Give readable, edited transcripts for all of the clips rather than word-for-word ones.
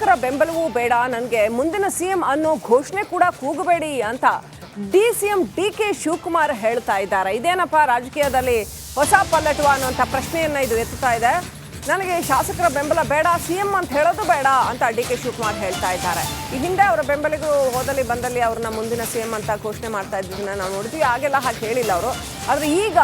ಶಾಸಕರ ಬೆಂಬಲವೂ ಬೇಡ, ನನಗೆ ಮುಂದಿನ ಸಿಎಂ ಅನ್ನೋ ಘೋಷಣೆ ಕೂಡ ಕೂಗಬೇಡಿ ಅಂತ ಸಿಎಂ ಡಿಕೆ ಶಿವಕುಮಾರ್ ಹೇಳ್ತಾ ಇದ್ದಾರೆ. ಇದೇನಪ್ಪ ರಾಜಕೀಯದಲ್ಲಿ ಹೊಸ ಪಲ್ಲಟುವ ಅನ್ನುವಂಥ ಪ್ರಶ್ನೆಯನ್ನ ಇದು ಎತ್ತುತ್ತಾ ಇದೆ. ನನಗೆ ಶಾಸಕರ ಬೆಂಬಲ ಬೇಡ, ಸಿಎಂ ಅಂತ ಹೇಳೋದು ಬೇಡ ಅಂತ ಡಿಕೆ ಶಿವಕುಮಾರ್ ಹೇಳ್ತಾ ಇದ್ದಾರೆ. ಈ ಹಿಂದೆ ಅವರ ಬೆಂಬಲಿಗರು ಹೋದಲ್ಲಿ ಬಂದಲ್ಲಿ ಅವ್ರನ್ನ ಮುಂದಿನ ಸಿಎಂ ಅಂತ ಘೋಷಣೆ ಮಾಡ್ತಾ ಇದ್ದನ್ನ ನಾವು ನೋಡಿದ್ವಿ. ಆಗೆಲ್ಲ ಹಾಗೆ ಹೇಳಿಲ್ಲ ಅವರು. ಆದರೆ ಈಗ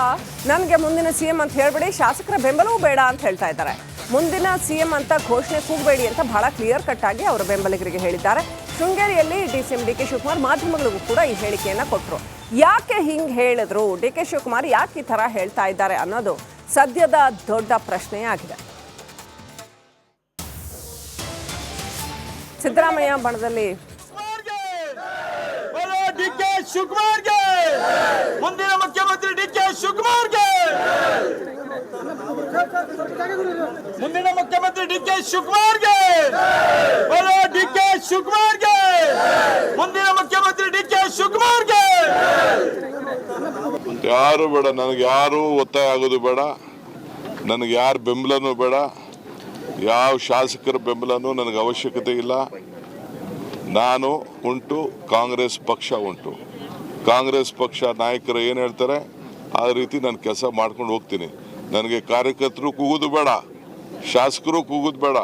ನನಗೆ ಮುಂದಿನ ಸಿಎಂ ಅಂತ ಹೇಳ್ಬೇಡಿ, ಶಾಸಕರ ಬೆಂಬಲವೂ ಬೇಡ ಅಂತ ಹೇಳ್ತಾ ಇದ್ದಾರೆ. ಮುಂದಿನ ಸಿಎಂ ಅಂತ ಘೋಷಣೆ ಕೂಗಬೇಡಿ ಅಂತ ಬಹಳ ಕ್ಲಿಯರ್ ಕಟ್ ಆಗಿ ಅವರ ಬೆಂಬಲಿಗರಿಗೆ ಹೇಳಿದ್ದಾರೆ. ಶೃಂಗೇರಿಯಲ್ಲಿ ಸಿಎಂ ಡಿಕೆ ಶಿವಕುಮಾರ್ ಮಾಧ್ಯಮಗಳಿಗೂ ಕೂಡ ಈ ಹೇಳಿಕೆಯನ್ನ ಕೊಟ್ಟರು. ಯಾಕೆ ಹಿಂಗೆ ಹೇಳಿದ್ರು, ಡಿಕೆ ಶಿವಕುಮಾರ್ ಯಾಕೆ ಈ ಥರ ಹೇಳ್ತಾ ಇದ್ದಾರೆ ಅನ್ನೋದು ಸದ್ಯದ ದೊಡ್ಡ ಪ್ರಶ್ನೆಯಾಗಿದೆ. ಸಿದ್ದರಾಮಯ್ಯ ಬಣದಲ್ಲಿ ಡಿಕೆ ಶಿವಕುಮಾರ್ಗೆ, ಮುಂದಿನ ಮುಖ್ಯಮಂತ್ರಿ ಡಿಕೆ ಶಿವಕುಮಾರ್ಗೆ, ಮುಂದಿನ ಮುಖ್ಯಮಂತ್ರಿ ಡಿಕೆ ಶಿವಕುಮಾರ್ಗೆ, ಡಿಕೆ ಶಿವಕುಮಾರ್ಗೆ, ಮುಂದಿನ ಮುಖ್ಯಮಂತ್ರಿ ಡಿಕೆ ಶಿವಕುಮಾರ್ಗೆ. ಯಾರು ಬೇಡ, ನನಗೆ ಯಾರು ಒತ್ತಾಯ ಆಗೋದು ಬೇಡ, ನನಗೆ ಯಾರ ಬೆಂಬಲನೂ ಬೇಡ, ಯಾವ ಶಾಸಕರ ಬೆಂಬಲನೂ ನನಗೆ ಅವಶ್ಯಕತೆ ಇಲ್ಲ. ನಾನು ಉಂಟು, ಕಾಂಗ್ರೆಸ್ ಪಕ್ಷ ಉಂಟು. ಕಾಂಗ್ರೆಸ್ ಪಕ್ಷ ನಾಯಕರು ಏನು ಹೇಳ್ತಾರೆ ಆ ರೀತಿ ನಾನು ಕೆಲಸ ಮಾಡ್ಕೊಂಡು ಹೋಗ್ತೀನಿ. ನನಗೆ ಕಾರ್ಯಕರ್ತರು ಕೂಗೋದು ಬೇಡ, ಶಾಸಕರು ಕೂಗೋದು ಬೇಡ,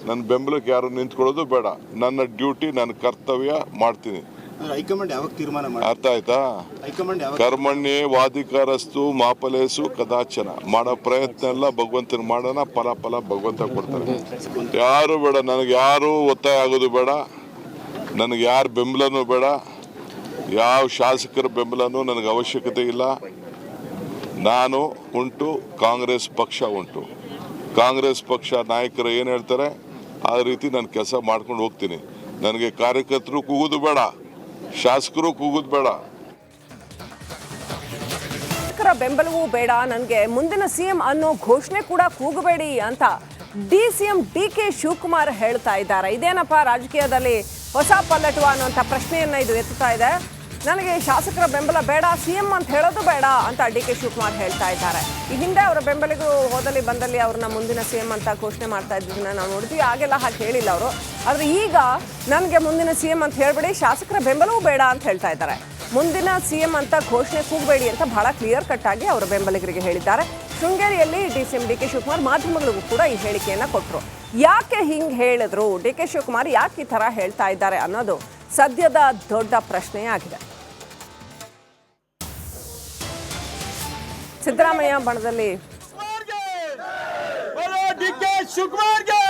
ನನ್ನ ಬೆಂಬಲಕ್ಕೆ ಯಾರು ನಿಂತ್ಕೊಳ್ಳೋದು ಬೇಡ. ನನ್ನ ಡ್ಯೂಟಿ, ನನ್ನ ಕರ್ತವ್ಯ ಮಾಡ್ತೀನಿ. ಹೈಕಮಾಂಡ್ ಯಾವಾಗ ತೀರ್ಮಾನ ಮಾಡಿ, ಅರ್ಥ ಆಯ್ತಾ? ಕರ್ಮಣ್ಯೇ ವಾಧಿಕಾರಸ್ತು ಮಾಫಲೇಸು ಕದಾಚನ. ಮಾಡೋ ಪ್ರಯತ್ನ ಎಲ್ಲ ಭಗವಂತನ ಮಾಡೋಣ, ಫಲ ಭಗವಂತ ಕೊಡ್ತಾರೆ. ಯಾರು ಬೇಡ, ನನಗೆ ಯಾರು ಒತ್ತಾಯ ಆಗೋದು ಬೇಡ, ನನಗೆ ಯಾರ ಬೆಂಬಲನೂ ಬೇಡ, ಯಾವ ಶಾಸಕರ ಬೆಂಬಲನೂ ನನಗೆ ಅವಶ್ಯಕತೆ ಇಲ್ಲ. ನಾನು ಉಂಟು, ಕಾಂಗ್ರೆಸ್ ಪಕ್ಷ ಉಂಟು. ಕಾಂಗ್ರೆಸ್ ಪಕ್ಷ ನಾಯಕರು ಏನು ಹೇಳ್ತಾರೆ ಆ ರೀತಿ ನಾನು ಕೆಲಸ ಮಾಡ್ಕೊಂಡು ಹೋಗ್ತೀನಿ. ನನಗೆ ಕಾರ್ಯಕರ್ತರು ಕೂಗೋದು ಬೇಡ, ಶಾಸಕರು ಕೂಗೋದು ಬೇಡ. ಶಾಸಕರ ಬೆಂಬಲವೂ ಬೇಡ, ನನಗೆ ಮುಂದಿನ ಸಿಎಂ ಅನ್ನೋ ಘೋಷಣೆ ಕೂಡ ಕೂಗಬೇಡಿ ಅಂತ ಸಿಎಂ ಡಿಕೆ ಶಿವಕುಮಾರ್ ಹೇಳ್ತಾ ಇದ್ದಾರೆ. ಇದೇನಪ್ಪ ರಾಜಕೀಯದಲ್ಲಿ ಹೊಸ ಪಲ್ಲಟುವ ಅನ್ನುವಂಥ ಪ್ರಶ್ನೆಯನ್ನ ಇದು ಎತ್ತುತ್ತಾ ಇದೆ. ನನಗೆ ಶಾಸಕರ ಬೆಂಬಲ ಬೇಡ, ಸಿಎಂ ಅಂತ ಹೇಳೋದು ಬೇಡ ಅಂತ ಡಿಕೆ ಶಿವಕುಮಾರ್ ಹೇಳ್ತಾ ಇದ್ದಾರೆ. ಈ ಹಿಂದೆ ಅವರ ಬೆಂಬಲಿಗರು ಹೋದಲ್ಲಿ ಬಂದಲ್ಲಿ ಅವ್ರನ್ನ ಮುಂದಿನ ಸಿಎಂ ಅಂತ ಘೋಷಣೆ ಮಾಡ್ತಾ ಇದ್ದನ್ನ ನಾವು ನೋಡಿದ್ವಿ. ಆಗೆಲ್ಲ ಹಾಗೆ ಹೇಳಿಲ್ಲ ಅವರು. ಆದರೆ ಈಗ ನನಗೆ ಮುಂದಿನ ಸಿಎಂ ಅಂತ ಹೇಳ್ಬೇಡಿ, ಶಾಸಕರ ಬೆಂಬಲವೂ ಬೇಡ ಅಂತ ಹೇಳ್ತಾ ಇದ್ದಾರೆ. ಮುಂದಿನ ಸಿಎಂ ಅಂತ ಘೋಷಣೆ ಕೂಗಬೇಡಿ ಅಂತ ಬಹಳ ಕ್ಲಿಯರ್ ಕಟ್ ಆಗಿ ಅವರ ಬೆಂಬಲಿಗರಿಗೆ ಹೇಳಿದ್ದಾರೆ. ಶೃಂಗೇರಿಯಲ್ಲಿ ಸಿಎಂ ಡಿಕೆ ಶಿವಕುಮಾರ್ ಮಾಧ್ಯಮಗಳಿಗೂ ಕೂಡ ಈ ಹೇಳಿಕೆಯನ್ನ ಕೊಟ್ಟರು. ಯಾಕೆ ಹಿಂಗೆ ಹೇಳಿದ್ರು, ಡಿಕೆ ಶಿವಕುಮಾರ್ ಯಾಕೆ ಈ ಥರ ಹೇಳ್ತಾ ಇದ್ದಾರೆ ಅನ್ನೋದು ಸದ್ಯದ ದೊಡ್ಡ ಪ್ರಶ್ನೆಯಾಗಿದೆ. ಸಿದ್ದರಾಮಯ್ಯ ಬಣದಲ್ಲಿ ಡಿಕೆ ಶಿವಕುಮಾರ್ಗೆ,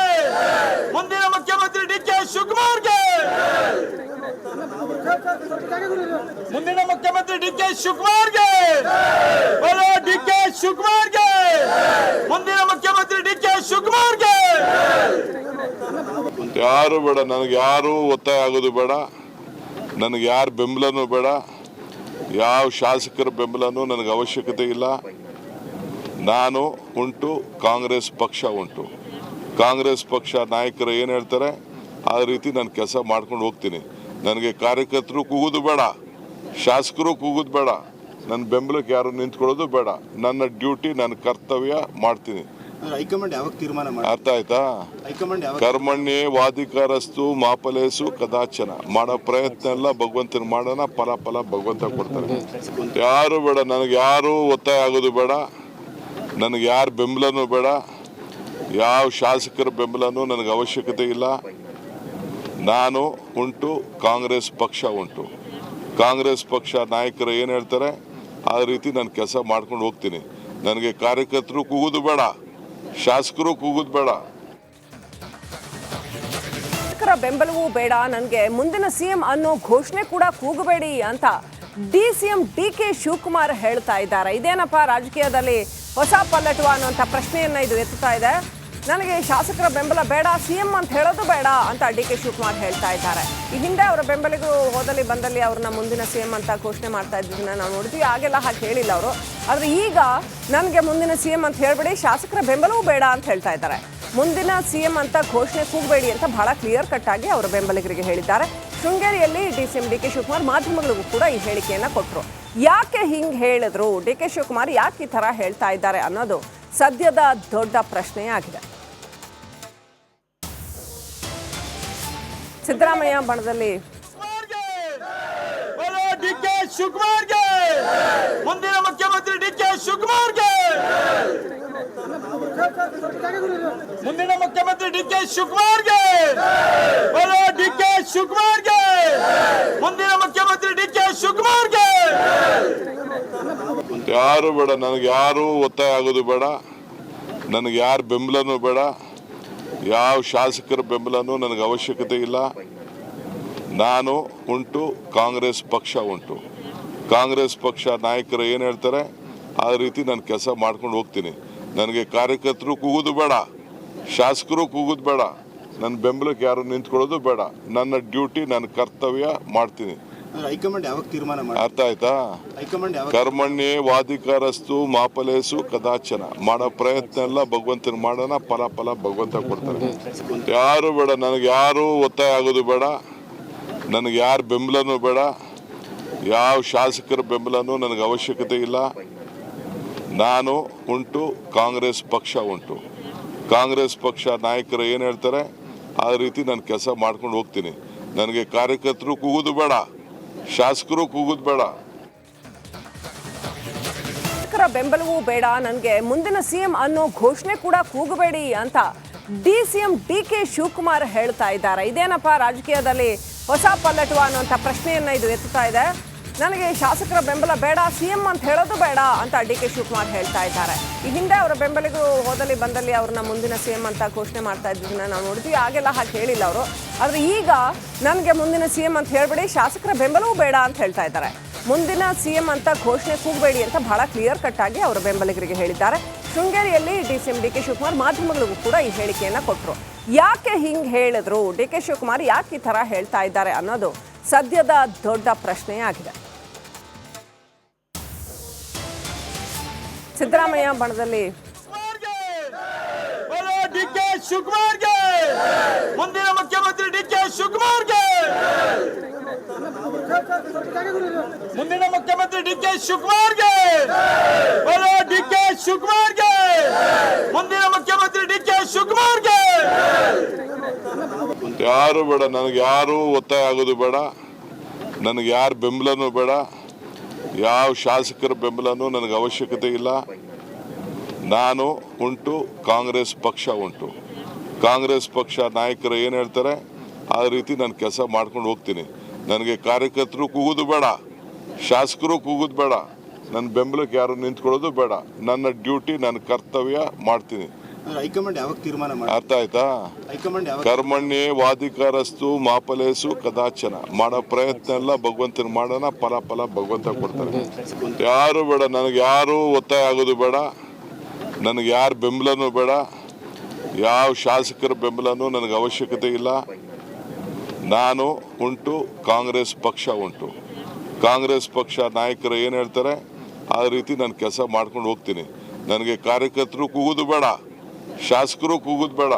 ಮುಂದಿನ ಮುಖ್ಯಮಂತ್ರಿ ಡಿಕೆ ಶಿವಕುಮಾರ್ಗೆ, ಮುಂದಿನ ಮುಖ್ಯಮಂತ್ರಿ ಡಿಕೆ ಶಿವಕುಮಾರ್ಗೆ, ಡಿಕೆ ಶಿವಕುಮಾರ್ಗೆ, ಮುಂದಿನ ಮುಖ್ಯಮಂತ್ರಿ ಡಿಕೆ ಶಿವಕುಮಾರ್ಗೆ. ಯಾರು ಬೇಡ, ನನಗೆ ಯಾರು ಒತ್ತಾಯ ಆಗೋದು ಬೇಡ, ನನಗೆ ಯಾರ ಬೆಂಬಲನೂ ಬೇಡ, ಯಾವ ಶಾಸಕರ ಬೆಂಬಲನೂ ನನಗೆ ಅವಶ್ಯಕತೆ ಇಲ್ಲ. ನಾನು ಉಂಟು, ಕಾಂಗ್ರೆಸ್ ಪಕ್ಷ ಉಂಟು. ಕಾಂಗ್ರೆಸ್ ಪಕ್ಷ ನಾಯಕರು ಏನು ಹೇಳ್ತಾರೆ ಆ ರೀತಿ ನಾನು ಕೆಲಸ ಮಾಡ್ಕೊಂಡು ಹೋಗ್ತೀನಿ. ನನಗೆ ಕಾರ್ಯಕರ್ತರು ಕೂಗೋದು ಬೇಡ, ಶಾಸಕರು ಕೂಗೋದು ಬೇಡ, ನನ್ನ ಬೆಂಬಲಕ್ಕೆ ಯಾರು ನಿಂತ್ಕೊಳ್ಳೋದು ಬೇಡ. ನನ್ನ ಡ್ಯೂಟಿ, ನನ್ನ ಕರ್ತವ್ಯ ಮಾಡ್ತೀನಿ. ಹೈಕಮಾಂಡ್ ಯಾವಾಗ ತೀರ್ಮಾನ ಮಾಡಿ, ಅರ್ಥ ಆಯ್ತಾ? ಕರ್ಮಣ್ಯೇ ವಾಧಿಕಾರಸ್ತು ಮಾಫಲೇಸು ಕದಾಚನ. ಮಾಡೋ ಪ್ರಯತ್ನ ಎಲ್ಲ ಭಗವಂತನ ಮಾಡೋಣ, ಫಲ ಭಗವಂತ ಕೊಡ್ತಾರೆ. ಯಾರು ಬೇಡ, ನನಗೆ ಯಾರು ಒತ್ತಾಯ ಆಗೋದು ಬೇಡ, ನನಗೆ ಯಾರ ಬೆಂಬಲನೂ ಬೇಡ, ಯಾವ ಶಾಸಕರ ಬೆಂಬಲನೂ ನನಗೆ ಅವಶ್ಯಕತೆ ಇಲ್ಲ. ನಾನು ಉಂಟು, ಕಾಂಗ್ರೆಸ್ ಪಕ್ಷ ಉಂಟು. ಕಾಂಗ್ರೆಸ್ ಪಕ್ಷ ನಾಯಕರು ಏನು ಹೇಳ್ತಾರೆ ಆ ರೀತಿ ನಾನು ಕೆಲಸ ಮಾಡ್ಕೊಂಡು ಹೋಗ್ತೀನಿ. ನನಗೆ ಕಾರ್ಯಕರ್ತರು ಕೂಗೋದು ಬೇಡ, ಶಾಸಕರು ಕೂಗೋದು ಬೇಡ. ಶಾಸಕರ ಬೆಂಬಲವೂ ಬೇಡ, ನನಗೆ ಮುಂದಿನ ಸಿಎಂ ಅನ್ನೋ ಘೋಷಣೆ ಕೂಡ ಕೂಗಬೇಡಿ ಅಂತ ಸಿಎಂ ಡಿಕೆ ಶಿವಕುಮಾರ್ ಹೇಳ್ತಾ ಇದ್ದಾರೆ. ಇದೇನಪ್ಪ ರಾಜಕೀಯದಲ್ಲಿ ಹೊಸ ಪಲ್ಲಟುವ ಅನ್ನುವಂಥ ಪ್ರಶ್ನೆಯನ್ನ ಇದು ಎತ್ತುತ್ತಾ ಇದೆ. ನನಗೆ ಶಾಸಕರ ಬೆಂಬಲ ಬೇಡ, ಸಿಎಂ ಅಂತ ಹೇಳೋದು ಬೇಡ ಅಂತ ಡಿಕೆ ಶಿವಕುಮಾರ್ ಹೇಳ್ತಾ ಇದ್ದಾರೆ. ಈ ಹಿಂದೆ ಅವರ ಬೆಂಬಲಿಗರು ಹೋದಲ್ಲಿ ಬಂದಲ್ಲಿ ಅವ್ರನ್ನ ಮುಂದಿನ ಸಿಎಂ ಅಂತ ಘೋಷಣೆ ಮಾಡ್ತಾ ಇದ್ದನ್ನ ನಾವು ನೋಡಿದ್ವಿ. ಆಗೆಲ್ಲ ಹಾಗೆ ಹೇಳಿಲ್ಲ ಅವರು. ಆದರೆ ಈಗ ನನಗೆ ಮುಂದಿನ ಸಿಎಂ ಅಂತ ಹೇಳ್ಬೇಡಿ, ಶಾಸಕರ ಬೆಂಬಲವೂ ಬೇಡ ಅಂತ ಹೇಳ್ತಾ ಇದ್ದಾರೆ. ಮುಂದಿನ ಸಿಎಂ ಅಂತ ಘೋಷಣೆ ಕೂಗಬೇಡಿ ಅಂತ ಬಹಳ ಕ್ಲಿಯರ್ ಕಟ್ ಆಗಿ ಅವರ ಬೆಂಬಲಿಗರಿಗೆ ಹೇಳಿದ್ದಾರೆ. ಶೃಂಗೇರಿಯಲ್ಲಿ ಸಿಎಂ ಡಿಕೆ ಶಿವಕುಮಾರ್ ಮಾಧ್ಯಮಗಳಿಗೂ ಕೂಡ ಈ ಹೇಳಿಕೆಯನ್ನ ಕೊಟ್ಟರು. ಯಾಕೆ ಹಿಂಗೆ ಹೇಳಿದ್ರು, ಡಿಕೆ ಶಿವಕುಮಾರ್ ಯಾಕೆ ಈ ಥರ ಹೇಳ್ತಾ ಇದ್ದಾರೆ ಅನ್ನೋದು ಸದ್ಯದ ದೊಡ್ಡ ಪ್ರಶ್ನೆಯಾಗಿದೆ. ಸಿದ್ದರಾಮಯ್ಯ ಬಣದಲ್ಲಿ ಡಿಕೆ ಶಿವಕುಮಾರ್ಗೆ ಮುಂದಿನ ಮುಖ್ಯಮಂತ್ರಿ ಡಿಕೆ ಶಿವಕುಮಾರ್ಗೆ ಮುಂದಿನ ಮುಖ್ಯಮಂತ್ರಿ ಡಿಕೆ ಶಿವಕುಮಾರ್ಗೆ ಡಿಕೆ ಶಿವಕುಮಾರ್ಗೆ ಮುಂದಿನ ಮುಖ್ಯಮಂತ್ರಿ ಡಿಕೆ ಶಿವಕುಮಾರ್ಗೆ ಯಾರು ಬೇಡ, ನನಗೆ ಯಾರು ಒತ್ತಾಯ ಆಗೋದು ಬೇಡ, ನನಗೆ ಯಾರ ಬೆಂಬಲನೂ ಬೇಡ, ಯಾವ ಶಾಸಕರ ಬೆಂಬಲನೂ ನನಗೆ ಅವಶ್ಯಕತೆ ಇಲ್ಲ. ನಾನು ಉಂಟು, ಕಾಂಗ್ರೆಸ್ ಪಕ್ಷ ಉಂಟು. ಕಾಂಗ್ರೆಸ್ ಪಕ್ಷ ನಾಯಕರು ಏನು ಹೇಳ್ತಾರೆ ಆ ರೀತಿ ನಾನು ಕೆಲಸ ಮಾಡ್ಕೊಂಡು ಹೋಗ್ತೀನಿ. ನನಗೆ ಕಾರ್ಯಕರ್ತರು ಕೂಗೋದು ಬೇಡ, ಶಾಸಕರು ಕೂಗೋದು ಬೇಡ, ನನ್ನ ಬೆಂಬಲಕ್ಕೆ ಯಾರು ನಿಂತ್ಕೊಳ್ಳೋದು ಬೇಡ. ನನ್ನ ಡ್ಯೂಟಿ, ನನ್ನ ಕರ್ತವ್ಯ ಮಾಡ್ತೀನಿ. ಹೈಕಮಾಂಡ್ ಯಾವಾಗ ತೀರ್ಮಾನ ಮಾಡಿ? ಅರ್ಥ ಆಯ್ತಾ? ಹೈಕಮಾಂಡ್ ಯಾವಾಗ? ಕರ್ಮಣ್ಯೇ ವಾಧಿಕಾರಸ್ತು ಮಾಫಲೇಸು ಕದಾಚನ. ಮಾಡೋ ಪ್ರಯತ್ನ ಎಲ್ಲ ಭಗವಂತನ ಮಾಡೋಣ, ಫಲ ಭಗವಂತ ಕೊಡ್ತಾರೆ. ಯಾರು ಬೇಡ, ನನಗೆ ಯಾರು ಒತ್ತಾಯ ಆಗೋದು ಬೇಡ, ನನಗೆ ಯಾರ ಬೆಂಬಲನೂ ಬೇಡ, ಯಾವ ಶಾಸಕರ ಬೆಂಬಲನೂ ನನಗೆ ಅವಶ್ಯಕತೆ ಇಲ್ಲ. ನಾನು ಉಂಟು, ಕಾಂಗ್ರೆಸ್ ಪಕ್ಷ ಉಂಟು. ಕಾಂಗ್ರೆಸ್ ಪಕ್ಷ ನಾಯಕರು ಏನು ಹೇಳ್ತಾರೆ ಆ ರೀತಿ ನಾನು ಕೆಲಸ ಮಾಡ್ಕೊಂಡು ಹೋಗ್ತೀನಿ. ನನಗೆ ಕಾರ್ಯಕರ್ತರು ಕೂಗೋದು ಬೇಡ, ಶಾಸಕರು ಕೂಗೋದು ಬೇಡ. ಬೆಂಬಲವೂ ಬೇಡ, ನನಗೆ ಮುಂದಿನ ಸಿಎಂ ಅನ್ನೋ ಘೋಷಣೆ ಕೂಡ ಕೂಗಬೇಡಿ ಅಂತ ಸಿಎಂ ಡಿಕೆ ಶಿವಕುಮಾರ್ ಹೇಳ್ತಾ ಇದ್ದಾರೆ. ಇದೇನಪ್ಪ ರಾಜಕೀಯದಲ್ಲಿ ಹೊಸ ಪಲ್ಲಟುವ ಅನ್ನುವಂಥ ಪ್ರಶ್ನೆಯನ್ನ ಇದು ಎತ್ತುತ್ತಾ ಇದೆ. ನನಗೆ ಶಾಸಕರ ಬೆಂಬಲ ಬೇಡ, ಸಿಎಂ ಅಂತ ಹೇಳೋದು ಬೇಡ ಅಂತ ಡಿಕೆ ಶಿವಕುಮಾರ್ ಹೇಳ್ತಾ ಇದ್ದಾರೆ. ಈ ಹಿಂದೆ ಅವರ ಬೆಂಬಲಿಗರು ಹೋದಲ್ಲಿ ಬಂದಲ್ಲಿ ಅವ್ರನ್ನ ಮುಂದಿನ ಸಿಎಂ ಅಂತ ಘೋಷಣೆ ಮಾಡ್ತಾ ಇದ್ದದನ್ನ ನಾವು ನೋಡಿದ್ವಿ. ಆಗೆಲ್ಲ ಹಾಗೆ ಹೇಳಿಲ್ಲ ಅವರು. ಆದರೆ ಈಗ ನನಗೆ ಮುಂದಿನ ಸಿಎಂ ಅಂತ ಹೇಳ್ಬೇಡಿ, ಶಾಸಕರ ಬೆಂಬಲವೂ ಬೇಡ ಅಂತ ಹೇಳ್ತಾ ಇದ್ದಾರೆ. ಮುಂದಿನ ಸಿಎಂ ಅಂತ ಘೋಷಣೆ ಕೂಗಬೇಡಿ ಅಂತ ಬಹಳ ಕ್ಲಿಯರ್ ಕಟ್ ಆಗಿ ಅವರ ಬೆಂಬಲಿಗರಿಗೆ ಹೇಳಿದ್ದಾರೆ. ಶೃಂಗೇರಿಯಲ್ಲಿ ಸಿಎಂ ಡಿಕೆ ಶಿವಕುಮಾರ್ ಮಾಧ್ಯಮಗಳಿಗೂ ಕೂಡ ಈ ಹೇಳಿಕೆಯನ್ನ ಕೊಟ್ಟರು. ಯಾಕೆ ಹಿಂಗೆ ಹೇಳಿದ್ರು, ಡಿಕೆ ಶಿವಕುಮಾರ್ ಯಾಕೆ ಈ ಥರ ಹೇಳ್ತಾ ಇದ್ದಾರೆ ಅನ್ನೋದು ಸದ್ಯದ ದೊಡ್ಡ ಪ್ರಶ್ನೆಯಾಗಿದೆ. ಸಿದ್ದರಾಮಯ್ಯ ಬಣದಲ್ಲಿ ಡಿಕೆ ಶಿವಕುಮಾರ್ಗೆ ಮುಂದಿನ ಮುಖ್ಯಮಂತ್ರಿ ಡಿಕೆ ಶಿವಕುಮಾರ್ಗೆ ಮುಂದಿನ ಮುಖ್ಯಮಂತ್ರಿ ಡಿಕೆ ಶಿವಕುಮಾರ್ಗೆ ಡಿಕೆ ಶಿವಕುಮಾರ್ಗೆ ಮುಂದಿನ ಮುಖ್ಯಮಂತ್ರಿ ಡಿಕೆ ಶಿವಕುಮಾರ್ಗೆ ಯಾರು ಬೇಡ, ನನಗೆ ಯಾರು ಒತ್ತಾಯ ಆಗೋದು ಬೇಡ, ನನಗೆ ಯಾರ ಬೆಂಬಲನೂ ಬೇಡ, ಯಾವ ಶಾಸಕರ ಬೆಂಬಲನೂ ನನಗೆ ಅವಶ್ಯಕತೆ ಇಲ್ಲ. ನಾನು ಉಂಟು, ಕಾಂಗ್ರೆಸ್ ಪಕ್ಷ ಉಂಟು. ಕಾಂಗ್ರೆಸ್ ಪಕ್ಷ ನಾಯಕರು ಏನು ಹೇಳ್ತಾರೆ ಆ ರೀತಿ ನಾನು ಕೆಲಸ ಮಾಡ್ಕೊಂಡು ಹೋಗ್ತೀನಿ. ನನಗೆ ಕಾರ್ಯಕರ್ತರು ಕೂಗೋದು ಬೇಡ, ಶಾಸಕರು ಕೂಗೋದು ಬೇಡ, ನನ್ನ ಬೆಂಬಲಕ್ಕೆ ಯಾರು ನಿಂತ್ಕೊಳ್ಳೋದು ಬೇಡ. ನನ್ನ ಡ್ಯೂಟಿ, ನನ್ನ ಕರ್ತವ್ಯ ಮಾಡ್ತೀನಿ. ಹೈಕಮಾಂಡ್ ಯಾವಾಗ ತೀರ್ಮಾನ ಮಾಡಿ? ಅರ್ಥ ಆಯ್ತಾ? ಹೈಕಮಾಂಡ್ ಯಾವಾಗ? ಕರ್ಮಣ್ಯೇ ವಾಧಿಕಾರಸ್ತು ಮಾಫಲೇಸು ಕದಾಚನ. ಮಾಡೋ ಪ್ರಯತ್ನ ಎಲ್ಲ ಭಗವಂತನ ಮಾಡೋಣ, ಫಲ ಭಗವಂತ ಕೊಡ್ತಾರೆ. ಯಾರು ಬೇಡ, ನನಗೆ ಯಾರು ಒತ್ತಾಯ ಆಗೋದು ಬೇಡ, ನನಗೆ ಯಾರ ಬೆಂಬಲನೂ ಬೇಡ, ಯಾವ ಶಾಸಕರ ಬೆಂಬಲನೂ ನನಗೆ ಅವಶ್ಯಕತೆ ಇಲ್ಲ. ನಾನು ಉಂಟು, ಕಾಂಗ್ರೆಸ್ ಪಕ್ಷ ಉಂಟು. ಕಾಂಗ್ರೆಸ್ ಪಕ್ಷ ನಾಯಕರು ಏನು ಹೇಳ್ತಾರೆ ಆ ರೀತಿ ನಾನು ಕೆಲಸ ಮಾಡ್ಕೊಂಡು ಹೋಗ್ತೀನಿ. ನನಗೆ ಕಾರ್ಯಕರ್ತರು ಕೂಗೋದು ಬೇಡ, ಶಾಸಕರು ಕೂಗೋದು ಬೇಡ,